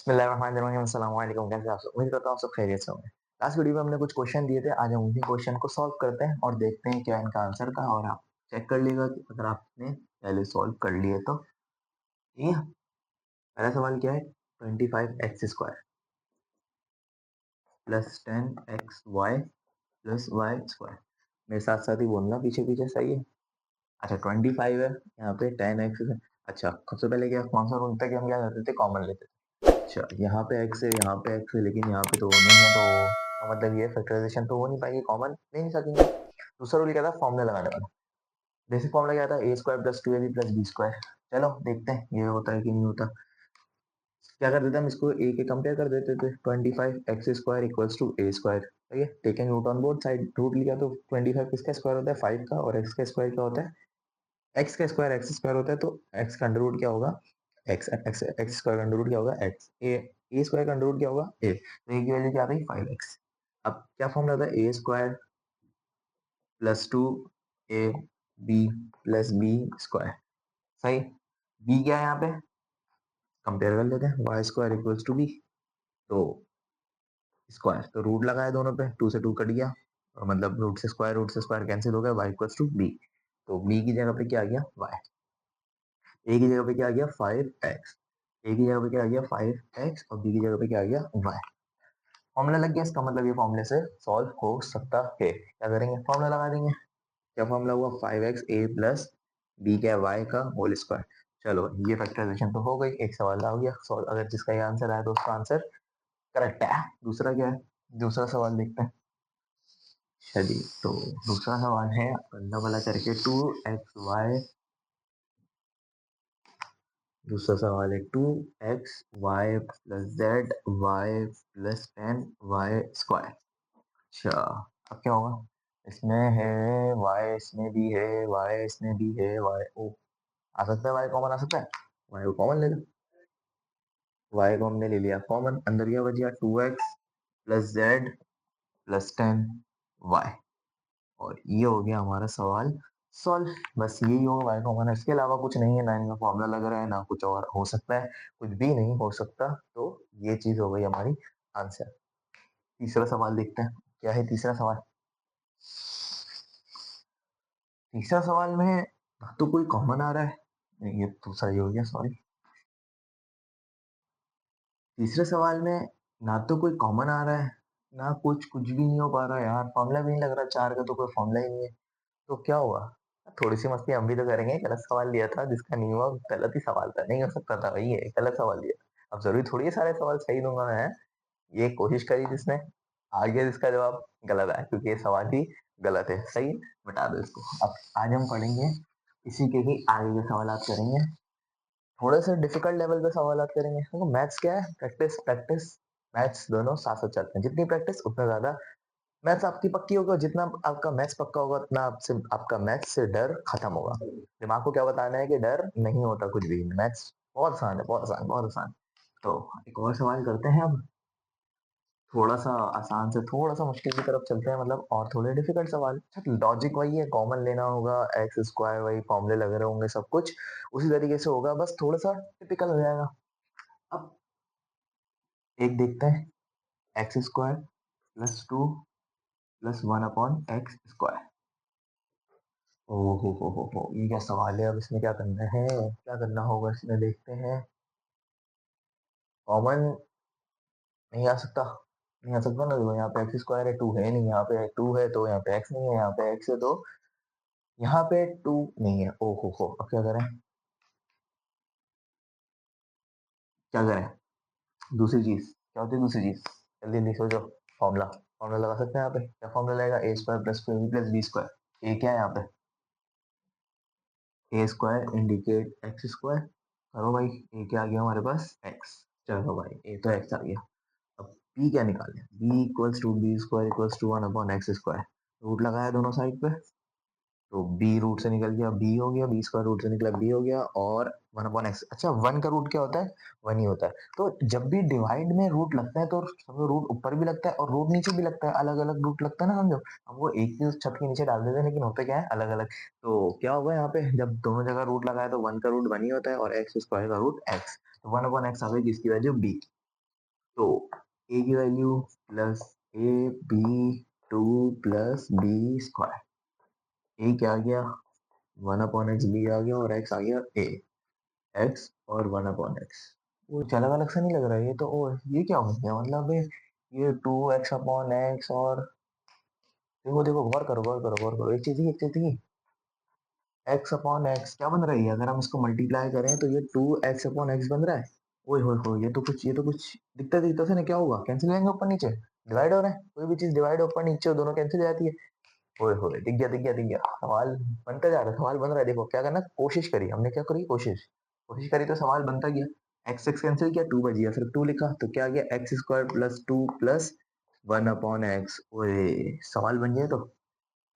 बिस्मिल्लाहिर्रहमानिर्रहीम, अस्सलाम वालेकुम। कैसे हैं आप सब? उम्मीद करता हूँ आप सब खैरियत से होंगे। लास्ट वीडियो में हमने कुछ क्वेश्चन दिए थे, आज हम उन्हीं क्वेश्चन को सॉल्व करते हैं और देखते हैं क्या इनका आंसर था और आप चेक कर लीजिएगा कि अगर आपने पहले सॉल्व कर लिए तो। ठीक है? पहला सवाल क्या है? 25x² plus 10xy plus Y square. मेरे साथ साथ ही बोलना पीछे पीछे, सही है? अच्छा, 25 है, यहाँ पे 10x है। अच्छा, सबसे पहले क्या कौन सा रूल था कि हम क्या करते थे, कॉमन लेते थे। अच्छा, यहाँ पे x है, यहाँ पे x है, लेकिन यहाँ पे तो नहीं है, तो इसका मतलब ये फैक्टराइजेशन तो हो नहीं पाएगी, कॉमन ले नहीं सकेंगे। दूसरा रूल क्या था, फॉर्मूला लगाने वाला। बेसिक फॉर्मूला क्या था, a² plus 2ab plus b²। चलो देखते हैं ये होता है कि नहीं होता। क्या कर देते हम इसको a के कंपेयर कर देते थे, 25x² इक्वल्स टू a²। ठीक है, taking root on both side, root लिया तो 25 किसका स्क्वायर होता है, 5 का, और x का स्क्वायर क्या होता है, एक्स का स्क्वायर एक्स स्क्वायर होता है, तो एक्स का अंडर रूट क्या होगा, एक्स एक्स एक्स स्क्वायर का अंडर रूट क्या होगा, एक्स। ए स्क्वायर का अंडर रूट क्या होगा, ए। तो ए की वैल्यू क्या आ गई, 5x। अब क्या फॉर्मूला था, A square plus 2 A B plus B square. सही। बी क्या है यहाँ पे, कंपेयर कर लेते हैं, Y square equals to B. तो स्क्वायर तो रूट लगाया दोनों पे, 2 से 2 कट गया, और मतलब रूट से स्क्वायर कैंसिल हो गया, वाई इक्वल्स टू बी। तो बी की जगह पे क्या आ गया, वाई। ए की जगह पे क्या आ गया, 5x। ए की जगह पे क्या आ गया, 5x, और बी की जगह पे क्या आ गया, y। फॉर्मूला लग गया, इसका मतलब ये फॉर्मूले से सॉल्व हो सकता है। क्या करेंगे, फॉर्मूला लगा देंगे। क्या फॉर्मूला हुआ, 5x a प्लस बी क्या y का होल स्क्वायर। चलो ये फैक्टराइजेशन तो हो गई, एक सवाल आ गया सॉल्व। अगर जिसका ये आंसर आया तो उसका आंसर करेक्ट है। दूसरा क्या है, दूसरा सवाल देखते हैं। चलिए, तो दूसरा सवाल है, अल्लाह वाला करके 2xy। दूसरा सवाल है 2xy plus Z Y plus 10y²। अच्छा, अब क्या होगा, इसमें है y, इसमें भी है y, इसमें भी है y। ओ, आ सकता है y कॉमन आ सकता है, y को कॉमन ले लो। y को हमने ले लिया कॉमन, अंदर क्या बच गया, 2x plus Z plus 10y। और ये हो गया हमारा सवाल सॉल्व। बस यही हो, y कॉमन है, इसके अलावा कुछ नहीं है, ना इनका फॉर्मूला लग रहा है, ना कुछ और हो सकता है, कुछ भी नहीं हो सकता। तो ये चीज हो गई हमारी आंसर। तीसरा सवाल देखते हैं, क्या है तीसरा सवाल। तीसरा सवाल में ना तो कोई कॉमन आ रहा है, नहीं, ये तो सही हो गया, सॉरी। तीसरे सवाल में ना तो कोई कॉमन आ रहा है, ना कुछ भी नहीं हो पा रहा है यार, फॉर्मूला भी नहीं लग रहा, चार का तो कोई फॉर्मूला ही नहीं है। तो क्या हुआ, थोड़ी सी मस्ती हम भी तो करेंगे, गलत सवाल लिया था, जिसका नहीं हुआ गलत ही सवाल था, नहीं हो सकता था भाई, ये गलत सवाल लिया। अब जरूरी थोड़ी है सारे सवाल सही दूंगा मैं। ये कोशिश करी जिसने, आ गया जिसका जवाब गलत आया, क्योंकि ये सवाल ही गलत है। सही, बता दो इसको। अब आज हम पढ़ेंगे इसी के ही आगे के सवाल करेंगे, थोड़े से डिफिकल्ट लेवल पे सवाल करेंगे। देखो मैथ्स क्या है, प्रैक्टिस प्रैक्टिस। मैथ्स दोनों साथ साथ चलते हैं, जितनी प्रैक्टिस उतना ज्यादा मैथ्स आपकी पक्की होगा। जितना आपका मैथ्स पक्का होगा उतना आपसे आपका मैथ्स से डर खत्म होगा। दिमाग को क्या बताना है कि डर नहीं होता कुछ भी, मैथ्स बहुत आसान है, बहुत आसान, बहुत आसान। तो एक और सवाल करते हैं अब, थोड़ा सा आसान से थोड़ा सा मुश्किल की तरफ चलते हैं, मतलब और थोड़े डिफिकल्ट सवाल। अच्छा, लॉजिक वही है, कॉमन लेना होगा, एक्स स्क्वायर वही फॉर्मूले लगे रहे होंगे, सब कुछ उसी तरीके से होगा, बस थोड़ा सा टिपिकल हो जाएगा। अब एक देखते हैं, x² प्लस 2 प्लस 1/x²। हो, ये क्या सवाल है, अब इसमें क्या करना है, क्या करना होगा इसमें, देखते हैं। कॉमन नहीं आ सकता, नहीं आ सकता ना, देखो यहाँ पे x² है, 2 है नहीं, यहाँ पे 2 है तो यहाँ पे x नहीं है, यहाँ पे x है तो यहाँ पे 2 नहीं है। हो, अब क्या करें, क्या करें, दूसरी चीज क्या होती है, दूसरी चीज जल्दी जल्दी सोचो। फॉर्मूला, फॉर्मूला लगा सकते हैं यहाँ पे, क्या फॉर्मूला लगेगा, a² प्लस प्लस b²। ए क्या है यहाँ पे, a² इंडिकेट x²। करो भाई, ए क्या आ गया हमारे पास, x। चलो भाई, ए तो x आ गया। अब b क्या निकालें, b equals to b² equals to 1/x²। Root लगाया दोनों साइड पे, तो b रूट से निकल गया b हो गया, b² रूट से निकला b हो गया, और 1/x। अच्छा, 1 का रूट क्या होता है, 1 ही होता है। तो जब भी डिवाइड में रूट लगता है तो समझो रूट ऊपर भी लगता है और रूट नीचे भी लगता है, अलग अलग रूट लगता है ना, समझो। हम वो एक ही छत के नीचे डाल देते हैं, लेकिन होता क्या है, अलग अलग। तो क्या होगा यहाँ पे, जब दोनों जगह रूट लगाए तो 1 का रूट 1 ही होता है और x² का रूट x। तो 1/x आ गई, जिसकी वैल्यू b। तो ए की value plus A B two plus B square, A क्या आ गया 1/x, बी आ गया और x आ गया ए, x और 1/x। वो अलग अलग सा नहीं लग रहा है ये तो। ओ ये क्या हो गया मतलब ये 2x/x और देखो देखो गौर करो गौर करो गौर करो, एक चीज थी x/x क्या बन रही है, अगर हम इसको मल्टीप्लाई करें तो ये 2x/x बन रहा है। ओए होए होए ये तो कुछ दिखता दिखता से ना क्या होगा, कैंसिल हो जाएंगे ऊपर नीचे, डिवाइड हो रहा है, कोई भी चीज डिवाइड ऊपर नीचे हो दोनों कैंसिल हो जाती है। ओए होए दिख गया दिख गया दिख गया, सवाल बनता जा रहा है, सवाल बन रहा है। देखो क्या करना, कोशिश करी हमने, क्या करी कोशिश, कोशिश करी तो सवाल बनता गया। एक्स एक्स कैंसिल किया, टू बच गया, फिर टू लिखा तो क्या आ गया x square plus two plus 1/x। ओए सवाल बन गया तो,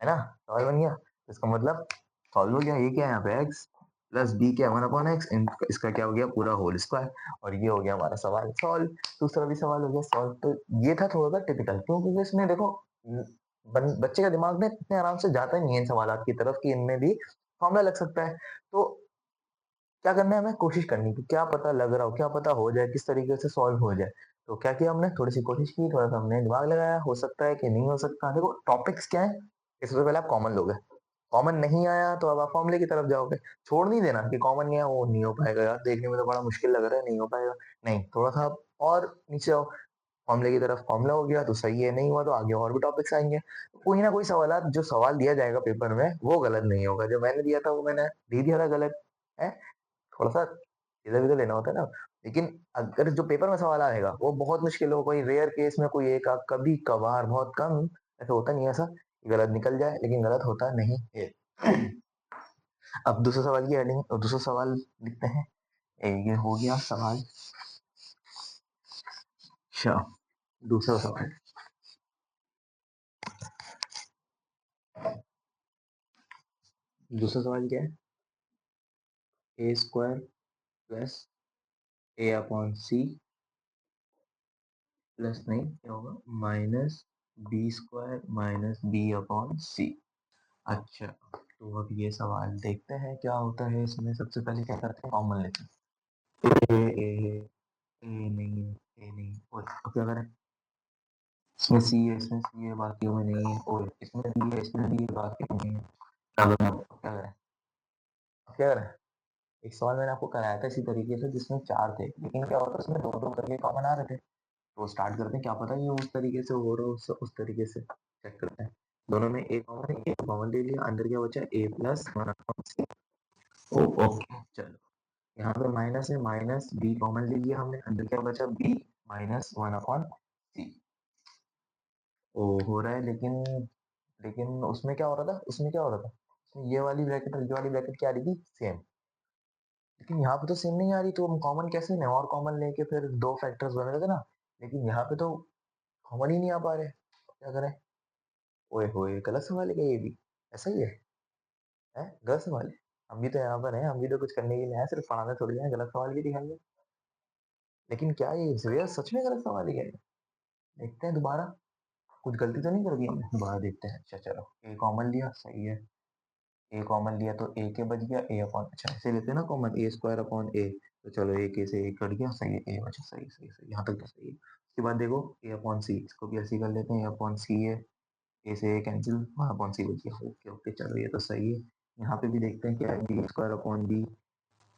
है ना, सवाल बन गया, तो इसका मतलब सॉल्व हो गया। ये क्या है यहाँ पे x प्लस बी क्या 1/x, इसका क्या हो गया पूरा होल स्क्वायर, और ये हो गया हमारा सवाल सॉल्व। दूसरा भी सवाल हो गया सॉल्व। तो ये था थोड़ा सा टिपिकल, क्योंकि इसमें देखो बच्चे का दिमाग में इतने आराम से जाता नहीं है इन सवाल की तरफ कि इनमें भी फॉर्मूला लग सकता है। तो क्या करना है, हमें कोशिश करनी है कि क्या पता लग रहा हो, क्या पता हो जाए, किस तरीके से सॉल्व हो जाए। तो क्या किया हमने, थोड़ी सी कोशिश की, थोड़ा सा हमने दिमाग लगाया, हो सकता है कि नहीं हो सकता। देखो टॉपिक्स क्या है, इससे पहले आप कॉमन लोगे, कॉमन नहीं आया तो अब आप फॉर्मूले की तरफ जाओगे। छोड़ नहीं देना कि कॉमन नहीं है वो नहीं हो पाएगा यार, देखने में तो बड़ा मुश्किल लग रहा है, नहीं हो पाएगा। नहीं, थोड़ा सा आप और नीचे आओ, फॉर्मूले की तरफ, फॉर्मूला हो गया तो सही है, नहीं हुआ तो आगे और भी टॉपिक्स आएंगे। कोई ना कोई सवाल, जो सवाल दिया जाएगा पेपर में वो गलत नहीं होगा, जो मैंने दिया था वो मैंने दे दिया था गलत है। थोड़ा सा इधर उधर लेना होता है ना। लेकिन अगर जो पेपर में सवाल आएगा वो बहुत मुश्किल हो, कोई रेयर केस में कोई एक आध कभी कभार बहुत कम, ऐसा होता नहीं है ऐसा कि गलत निकल जाए, लेकिन गलत होता नहीं है। अब दूसरा सवाल की हेडिंग, दूसरा सवाल लिखते हैं। ये हो गया सवाल। अच्छा, दूसरा सवाल, दूसरा सवाल क्या है, A square plus A upon C plus नहीं क्या होगा minus B square minus B upon C. अच्छा, तो अब ये सवाल देखते हैं क्या होता है इसमें। सबसे पहले क्या करते हैं, कॉमन लेते हैं। ए नहीं है, ए नहीं, और अब क्या करें, इसमें सी है, इसमें सी है, बाकियों में नहीं है, और इसमें बी है, इसमें बी है, बाकियों में नहीं है। अब क्या करें, अब क्या करें। एक सवाल मैंने आपको कराया था इसी तरीके से जिसमें चार थे, लेकिन क्या होता है उसमें दो दो करके कॉमन आ रहे थे। तो स्टार्ट करते हैं, क्या पता ये उस तरीके से हो रहा हो, उस तरीके से चेक करते हैं। दोनों में ए कॉमन है, ए कॉमन ले लिया, अंदर क्या बचा ए प्लस वन अपॉन सी। ओके चलो, यहाँ पे माइनस है, माइनस बी कॉमन ले लिया हमने, अंदर क्या बचा बी माइनस वन अपॉन सी। ओ हो रहा है, लेकिन लेकिन उसमें क्या हो रहा था, उसमें क्या हो रहा था, उसमें ये वाली ब्रैकेट और ये वाली ब्रैकेट क्या आ रही थी सेम, लेकिन यहाँ पे तो सेम नहीं आ रही, तो हम कॉमन कैसे लें, और कॉमन लेके फिर दो फैक्टर्स बन रहे थे ना, लेकिन यहाँ पे तो कॉमन ही नहीं आ पा रहे, क्या करें। ओए होए गलत सवाल है क्या ये भी, ऐसा ही है गलत सवाल है। हम भी तो यहाँ पर हैं, हम भी तो कुछ करने के लिए आए, सिर्फ पढ़ाने थोड़ी आए, गलत सवाल भी दिखाएंगे। लेकिन क्या ये भैया सच में गलत सवाल ही है, देखते हैं दोबारा, कुछ गलती तो नहीं कर दी हमने, दोबारा देखते हैं। अच्छा चलो, ए कॉमन लिया सही है, ए कॉमन लिया तो ए के बच गया ए अपॉन, अच्छा ऐसे लेते हैं ना कॉमन, ए स्क्वायर अपॉन ए, तो चलो ए के से ए कट गया, सही है, ए बचा, सही सही सही, यहाँ तक तो सही है। उसके बाद देखो ए अपॉन सी, इसको भी ऐसे ही कर लेते हैं, ए अपॉन सी है, ए से ए कैंसिल, वन अपॉन सी बच गया, ओके ओके चलो ये तो सही है। यहाँ पे भी देखते हैं क्या है, बी स्क्वायर अपॉन बी,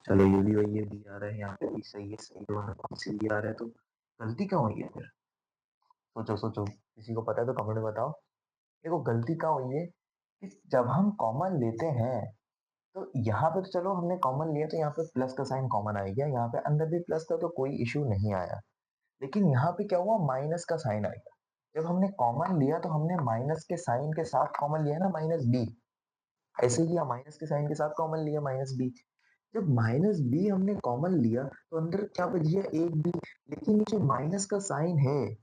चलो ये भी वही है, बी आ रहा है, यहाँ पे भी सही है, सही है, वन अपॉन सी भी आ रहा है, तो गलती क्यों हुई है फिर, सोचो सोचो, किसी को पता है तो कमेंट में बताओ। देखो गलती कहाँ हुई है कि जब हम कॉमन लेते हैं तो यहाँ पे तो चलो हमने कॉमन लिया तो यहाँ पे प्लस का साइन कॉमन आ गया, यहाँ पे अंदर भी प्लस था तो कोई इशू नहीं आया, लेकिन यहाँ पे क्या हुआ माइनस का साइन आ गया। जब हमने कॉमन लिया तो हमने माइनस के साइन के साथ कॉमन लिया ना, माइनस बी, ऐसे किया, माइनस के साइन के साथ कॉमन लिया माइनस बी। जब माइनस बी हमने कॉमन लिया तो अंदर क्या बच गया एक बी, लेकिन ये जो माइनस का साइन है,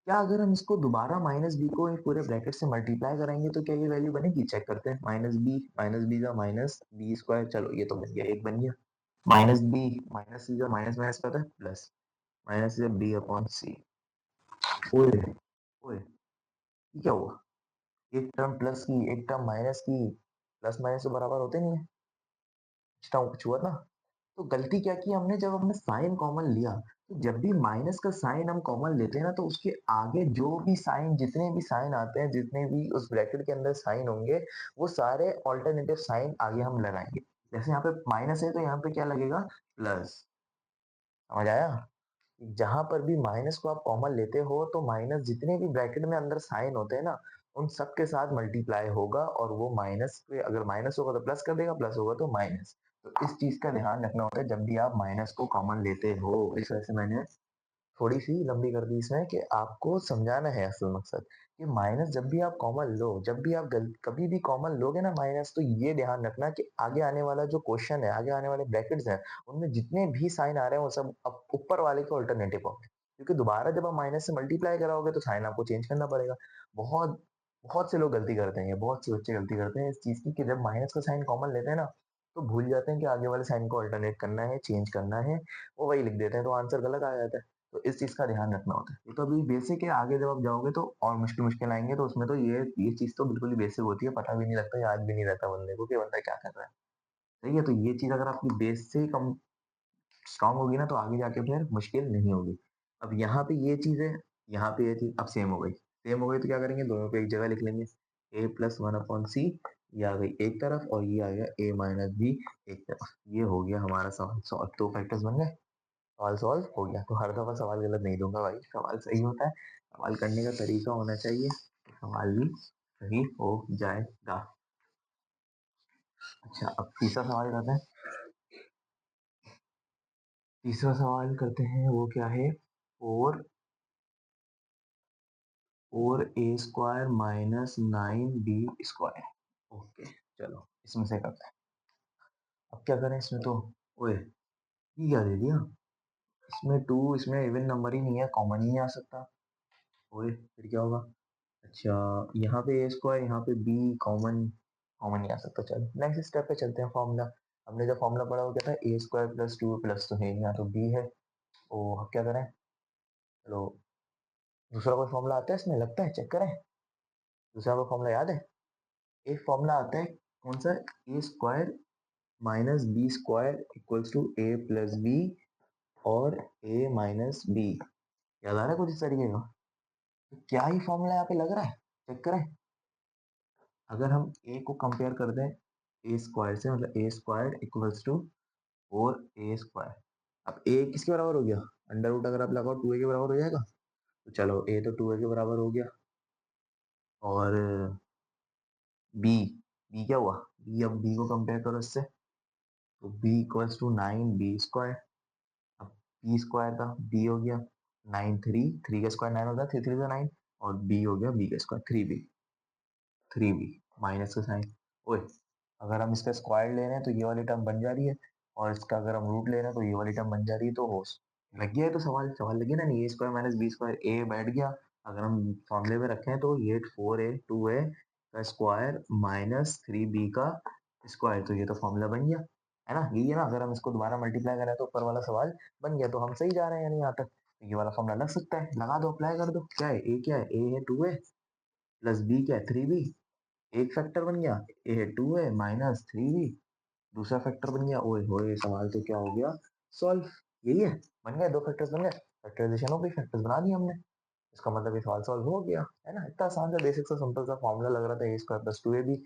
क्या अगर हम इसको दोबारा माइनस बी को एक पूरे ब्रैकेट से मल्टीप्लाई कराएंगे तो क्या ये वैल्यू बनेगी, चेक करते हैं। माइनस बी का माइनस बी स्क्वायर, चलो ये तो बन गया, एक बन गया, माइनस बी माइनस सी का माइनस माइनस का था प्लस, माइनस से बी अपॉन सी। ओए ओए ये क्या हुआ, एक टर्म प्लस की एक टर्म माइनस की, प्लस माइनस तो बराबर होते नहीं है, कुछ हुआ ना। तो गलती क्या की हमने, जब हमने साइन कॉमन लिया तो जब भी माइनस का साइन हम कॉमन लेते हैं ना, तो उसके आगे जो भी साइन, जितने भी साइन आते हैं, जितने भी उस ब्रैकेट के अंदर साइन होंगे, वो सारे ऑल्टरनेटिव साइन आगे हम लगाएंगे। जैसे यहाँ पे माइनस है तो यहाँ पे क्या लगेगा, प्लस। समझ आया? जहां पर भी माइनस को आप कॉमन लेते हो तो माइनस जितने भी ब्रैकेट में अंदर साइन होते हैं ना, उन सब के साथ मल्टीप्लाई होगा, और वो माइनस पे अगर माइनस होगा तो प्लस कर देगा, प्लस होगा तो माइनस। तो इस चीज का ध्यान रखना होता है जब भी आप माइनस को कॉमन लेते हो। इस वजह से मैंने थोड़ी सी लंबी कर दी इसमें, कि आपको समझाना है असल मकसद, कि माइनस जब भी आप कॉमन लो, जब भी आप कभी भी कॉमन लोगे ना माइनस, तो ये ध्यान रखना कि आगे आने वाला जो क्वेश्चन है, आगे आने वाले ब्रैकेट्स हैं, उनमें जितने भी साइन आ रहे हैं वो सब अब ऊपर वाले के ऑल्टरनेटिव होंगे, क्योंकि दोबारा जब आप माइनस से मल्टीप्लाई कराओगे तो साइन आपको चेंज करना पड़ेगा। बहुत बहुत से लोग गलती करते हैं, ये बहुत से बच्चे गलती करते हैं इस चीज की, कि जब माइनस का साइन कॉमन लेते हैं ना, तो भूल जाते हैं कि आगे वाले साइन को अल्टरनेट करना है, चेंज करना है, वो वही लिख देते हैं, तो आंसर गलत आ जाता है। तो इस चीज का ध्यान रखना होता है। ये तो अभी बेसिक है, आगे जब आप जाओगे तो और मुश्किल मुश्किल आएंगे, तो उसमें तो ये चीज तो बिल्कुल ही बेसिक होती है, पता भी नहीं लगता, याद भी नहीं रहता बंदे को कि बंदा क्या कर रहा है। सही है, तो ये चीज अगर आपकी बेस से कम स्ट्रांग होगी ना, तो आगे जाके फिर मुश्किल नहीं होगी। अब यहाँ पे ये चीज है, यहाँ पे ये चीज अब सेम हो गई, सेम हो गई तो क्या करेंगे, दोनों को एक जगह लिख लेंगे। ए प्लस वन अपॉन सी, ये आ गई एक तरफ, और ये आ गया ए माइनस बी एक तरफ। ये हो गया हमारा सवाल सॉल्व, दो फैक्टर्स बन गए, सवाल सॉल्व हो गया। तो हर दफा सवाल गलत नहीं दूंगा भाई, सवाल सही होता है, सवाल करने का तरीका होना चाहिए, सवाल भी सही हो जाएगा। अच्छा, अब तीसरा सवाल करते हैं। तीसरा सवाल करते हैं, वो क्या है, four four A square minus nine B square. Okay, चलो इसमें से करते हैं। अब क्या करें इसमें, तो ओए ये क्या दे दिया, इसमें टू, इसमें इवन नंबर ही नहीं है, कॉमन ही नहीं आ सकता। ओए फिर क्या होगा, अच्छा यहाँ पे ए स्क्वायर, यहाँ पे बी कॉमन, कॉमन नहीं आ सकता। चलो नेक्स्ट स्टेप पे चलते हैं। फॉर्मूला, हमने जो फॉर्मूला पढ़ा वो क्या था, A square plus two plus, तो है यहाँ तो बी है। ओ अब क्या करें, चलो दूसरा कोई फॉर्मूला आता है इसमें, लगता है चेक करें, दूसरा कोई फॉर्मूला याद है। एक फॉर्मूला आता है, कौन सा, A square minus B square equals to A plus B, और ए माइनस बी। याद आ रहा है कुछ इस तरीके का, तो क्या ही फॉर्मूला यहाँ पे लग रहा है, चेक करें। अगर हम ए को कंपेयर कर दें ए स्क्वायर से, मतलब A square equals to four A square. अब ए किसके बराबर हो गया, अंडर रूट अगर आप लगाओ टू ए के बराबर हो जाएगा। तो चलो ए तो टू ए के बराबर हो गया, और बी, बी क्या हुआ, बी, अब बी को कंपेयर करो इससे, तो b equals to nine B square. अब बी स्क्वायर था, बी हो गया नाइन, थ्री, थ्री का स्क्वायर नाइन होता है, थ्री थ्री का नाइन, और बी हो गया बी का square three b, three b minus का साइन। ओए अगर हम इसका स्क्वायर ले रहे हैं तो ये वाली टर्म बन जा रही है, और इसका अगर हम रूट ले रहे हैं तो ये वाली टर्म बन जा रही है, तो हो लग गया है, तो सवाल सवाल लग गया ना, ए स्क्वायर माइनस बी स्क्वायर, ए बैठ गया। अगर हम फॉर्मूले में रखें तो ये फोर ए टू ए का स्क्वायर माइनस थ्री बी का स्क्वायर, तो ये तो फॉर्मूला बन गया, है ना, यही है ना। अगर हम इसको दोबारा मल्टीप्लाई करें तो ऊपर वाला सवाल बन गया, तो हम सही जा रहे हैं यानी यहाँ तक। तो ये वाला फॉर्मूला लग सकता है, लगा दो, अप्लाई कर दो। क्या है, ए क्या है, ए है टू ए, प्लस बी क्या है थ्री बी, एक फैक्टर बन गया, ए है टू है माइनस थ्री बी, दूसरा फैक्टर बन गया। ओए होए सवाल तो क्या हो गया, सॉल्व। यही है, बन गए, दो फैक्टर्स बन गए, फैक्टराइजेशन हो गई, फैक्टर्स बना दिए हमने। इसका मतलब ये सवाल सॉल्व हो गया, है ना, इतना आसान सा बेसिक सा सिंपल सा फॉर्मूला लग रहा था, A square plus two A B,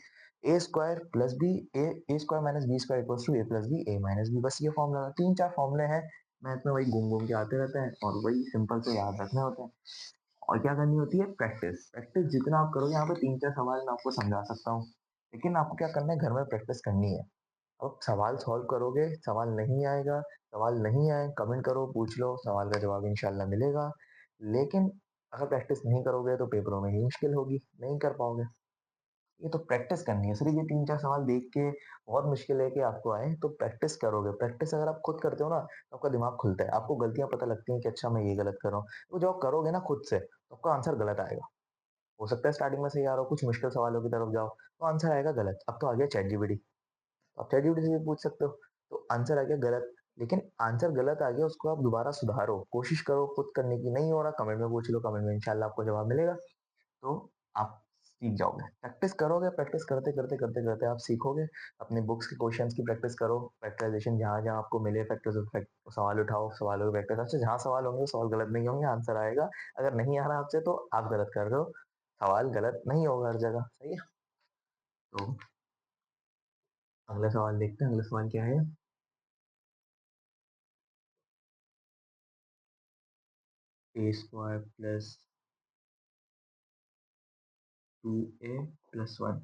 A square plus B, A square minus B square equals to A plus B A minus B. बस ये फॉर्मूला, तीन चार फॉर्मूले हैं, मैथ में वही घूम घूम के आते रहते हैं, और वही सिंपल से याद रखने होते हैं। और क्या करनी होती है, प्रैक्टिस, प्रैक्टिस जितना आप करोगे, यहाँ पे तीन चार सवाल मैं आपको समझा सकता हूँ, लेकिन आपको क्या करना है, घर में प्रैक्टिस करनी है। अब सवाल सॉल्व करोगे, सवाल नहीं आएगा, सवाल नहीं आए कमेंट करो, पूछ लो, सवाल का जवाब इंशाल्लाह मिलेगा। लेकिन अगर प्रैक्टिस नहीं करोगे तो पेपरों में ही मुश्किल होगी, नहीं कर पाओगे। ये तो प्रैक्टिस करनी है, सिर्फ ये तीन चार सवाल देख के बहुत मुश्किल है कि आपको आए, तो प्रैक्टिस करोगे। प्रैक्टिस अगर आप खुद करते हो ना, तो आपका दिमाग खुलता है, आपको गलतियां पता लगती हैं कि अच्छा मैं ये गलत कर रहा हूँ, तो जब आप करोगे ना खुद से, तो आपका आंसर गलत आएगा। हो सकता है स्टार्टिंग में सही आ रहा हो, कुछ मुश्किल सवालों की तरफ जाओ तो आंसर आएगा गलत। अब तो आ गया चैट जीपीटी, आप चैट जीपीटी से भी पूछ सकते हो, तो आंसर आ गया गलत। लेकिन आंसर गलत आ गया, उसको आप दोबारा सुधारो, कोशिश करो खुद करने की, नहीं हो रहा कमेंट में पूछ लो, कमेंट में इंशाल्लाह आपको जवाब मिलेगा। तो आप सीख जाओगे। प्रैक्टिस करोगे, प्रैक्टिस करते करते करते करते आप सीखोगे। अपने बुक्स के क्वेश्चंस की प्रैक्टिस करो, फैक्टराइजेशन जहाँ जहाँ आपको मिले फैक्टर्स, सवाल उठाओ, सवालों के प्रैक्टिस। अच्छा, जहाँ सवाल होंगे वो सवाल गलत नहीं होंगे, आंसर आएगा। अगर नहीं आ रहा आपसे तो आप गलत कर रहे हो, सवाल गलत नहीं होगा हर जगह, सही है। तो अगला सवाल देखते हैं, अगला सवाल क्या है। A square plus 2a plus 1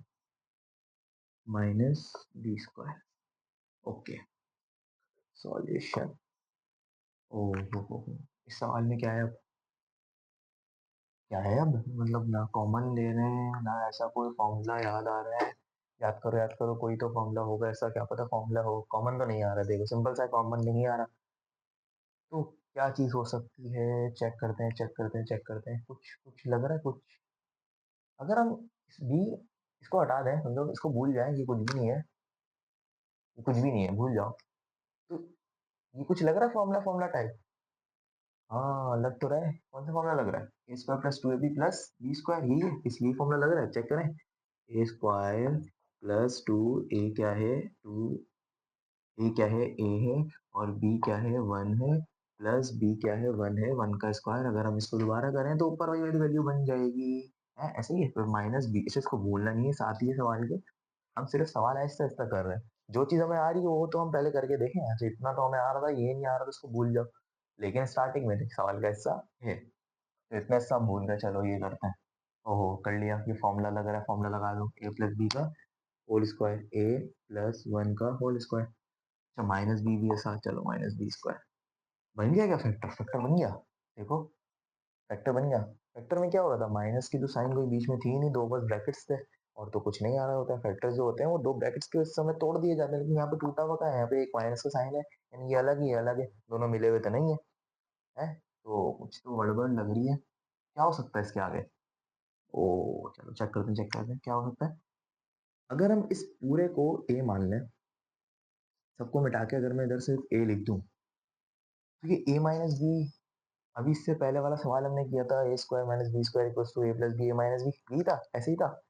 minus B square. Okay, solution. ओ हो, इस सवाल में क्या है अब? क्या है अब, मतलब ना कॉमन ले रहे हैं ना ऐसा कोई फॉर्मूला याद आ रहा है। याद करो कोई तो फॉर्मूला होगा ऐसा, क्या पता फॉर्मूला हो। कॉमन तो नहीं आ रहा, देखो सिंपल सा कॉमन नहीं आ रहा। तो क्या चीज हो सकती है, चेक करते हैं, चेक करते हैं, चेक करते हैं। कुछ कुछ लग रहा है कुछ। अगर हम इस बी, इसको हटा दें, मतलब इसको भूल जाएं, ये कुछ भी नहीं है, ये कुछ भी नहीं है, भूल जाओ। तो ये कुछ लग रहा है फॉर्मूला, फॉर्मूला टाइप। हाँ लग तो रहा है, कौन सा फॉर्मूला लग रहा है? A square plus 2ab plus B square, यही है, इसलिए फॉर्मूला लग रहा है, चेक करें। ए स्क्वायर प्लस 2a क्या है, 2a क्या है, और b क्या है, 1 है, प्लस b क्या है, 1 है, 1 का स्क्वायर। अगर हम इसको दोबारा करें तो ऊपर वाली वैल्यू बन जाएगी, है ऐसे ही है। फिर माइनस बी, इसे इसको भूलना नहीं है, साथ ही है सवाल के। हम सिर्फ सवाल ऐसा ऐसा कर रहे हैं। जो चीज हमें आ रही है वो तो हम पहले करके देखें। अच्छा इतना तो हमें आ रहा था, ये नहीं आ रहा तो उसको भूल जाओ। लेकिन स्टार्टिंग में सवाल का हिस्सा है, तो इतना हिस्सा हम भूल गए, चलो ये करते हैं। ओहो कर लिया, ये फॉर्मूला लग रहा है, फॉर्मूला लगा दो, ए प्लस बी का होल स्क्वायर, ए प्लस 1 का होल स्क्वायर। अच्छा माइनस बी भी है साथ, चलो माइनस बी स्क्वायर। बन गया क्या फैक्टर, फैक्टर बन गया। देखो फैक्टर बन गया। फैक्टर में क्या हो रहा था, माइनस की तो साइन कोई बीच में थी ही नहीं, दो बस ब्रैकेट्स थे, और तो कुछ नहीं आ रहा होता है। फैक्टर जो होते हैं वो दो ब्रैकेट्स के उस समय तोड़ दिए जाते हैं, लेकिन यहाँ पे टूटा हुआ का है, यहाँ पे एक माइनस का साइन है, यानी ये अलग ही है, अलग है, दोनों मिले हुए तो नहीं है। है तो कुछ तो गड़बड़ लग रही है। क्या हो सकता है इसके आगे? ओ चलो चेक करते हैं, चेक करते हैं क्या हो सकता है। अगर हम इस पूरे को ए मान लें, सबको मिटा के अगर मैं इधर सिर्फ ए लिख दूं, तो ये ए माइनस बी, अभी इससे पहले वाला सवाल हमने किया था, A square minus B square equal to A plus B A minus B, यही था, ऐसे ही था।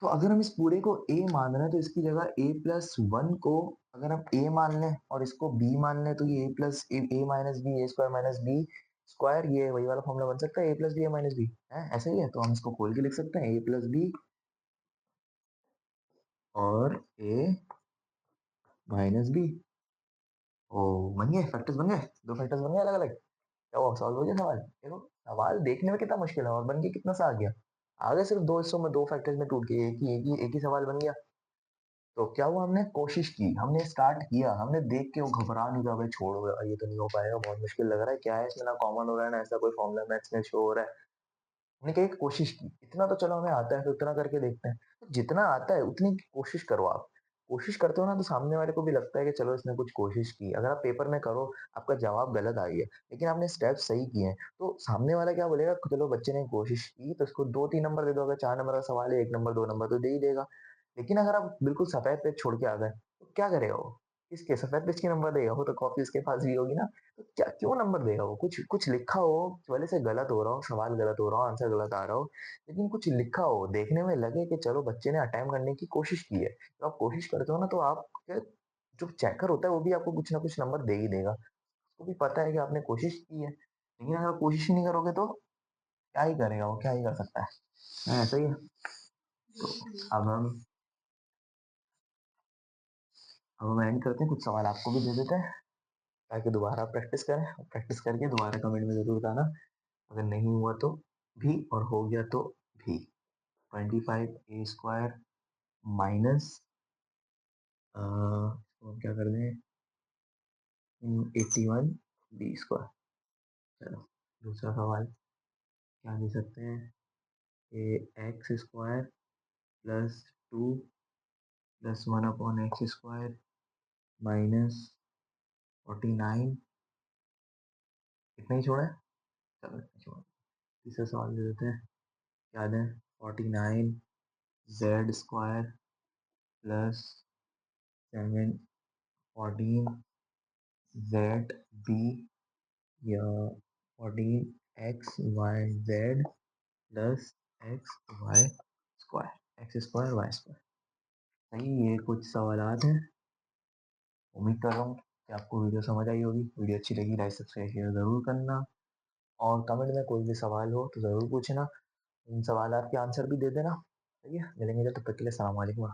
तो अगर हम इस पूरे को a मान रहे हैं तो इसकी जगह a प्लस 1 को अगर हम a मान लें और इसको b मान लें, तो ये a plus a minus b, A square minus B square, ये वही वाला फॉर्मूला बन सकता है, a plus B A minus b, है ऐसे ही है। तो हम इसको खोल के लिख सकते हैं, a प्लस बी और a माइनस बी। ओ बन गए फैक्टर्स, बन गए, दो फैक्टर्स बन गए अलग अलग। क्या हुआ, सॉल्व हो गया सवाल। देखो सवाल देखने में कितना मुश्किल है, और बन के कितना सा आ गया। आगे सिर्फ दो हिस्सों में, दो फैक्टर्स में टूट के एक ही सवाल बन गया। तो क्या हुआ, हमने कोशिश की, हमने स्टार्ट किया, हमने देख के वो घबरा नहीं था, भाई छोड़ो यार, ये तो नहीं हो पाएगा, बहुत मुश्किल लग रहा है, क्या है इसमें, ना कॉमन हो रहा है ना ऐसा कोई फॉर्मूला मैथ्स में शो हो रहा है। हमने कहा एक कोशिश की, इतना तो चलो हमें आता है तो उतना करके देखते हैं। तो जितना आता है उतनी कोशिश करो आप। कोशिश करते हो ना तो सामने वाले को भी लगता है कि चलो इसने कुछ कोशिश की। अगर आप पेपर में करो, आपका जवाब गलत आ गया, लेकिन आपने स्टेप सही किए हैं, तो सामने वाला क्या बोलेगा, चलो बच्चे ने कोशिश की तो इसको 2-3 नंबर दे दो। अगर 4 नंबर का सवाल है, 1 नंबर 2 नंबर तो दे ही देगा। लेकिन अगर आप बिल्कुल सफेद पेज छोड़ के आ गए, तो क्या करेगा वो, किसके सफेद पेज के नंबर देगा, वो तो कॉपी उसके पास भी होगी ना। तो क्या क्यों नंबर देगा वो, कुछ कुछ लिखा हो, भले से गलत हो रहा हो, सवाल गलत हो रहा हो, आंसर गलत आ रहा हो, लेकिन कुछ लिखा हो, देखने में लगे कि चलो बच्चे ने अटेम्प्ट करने की कोशिश की है। तो आप कोशिश करते हो ना, तो आप जो चेकर होता है वो भी आपको कुछ ना कुछ नंबर दे ही देगा। उसको भी पता है कि आपने कोशिश की है, लेकिन अगर आप कोशिश ही नहीं करोगे तो क्या ही करेगा वो, क्या ही कर सकता है, ऐसा ही है। तो अब हम एंड करते हैं, कुछ सवाल आपको भी दे देते हैं, ताकि दोबारा प्रैक्टिस करें, और प्रैक्टिस करके दोबारा कमेंट में जरूर बताना, अगर नहीं हुआ तो भी और हो गया तो भी। 25a² माइनस, इसको हम क्या कर दें, 81b²। चलो दूसरा सवाल क्या दे सकते हैं, x² plus 2 plus 1/x² minus 49, इतना ही छोड़ा है, चलो इतना छोड़ा। तीसरा सवाल दे देते हैं, क्या दें, 49z² प्लस 7 14z b, या 14xyz plus x y square, x square y square. सही, ये कुछ सवालात हैं। उम्मीद कर रहा हूँ कि आपको वीडियो समझ आई होगी। वीडियो अच्छी लगी लाइक सब्सक्राइब शेयर ज़रूर करना, और कमेंट में कोई भी सवाल हो तो ज़रूर पूछना। इन सवालात के आंसर भी दे देना। सही है, मिलेंगे जब, तब तक के लिए सलाम वालेकुम।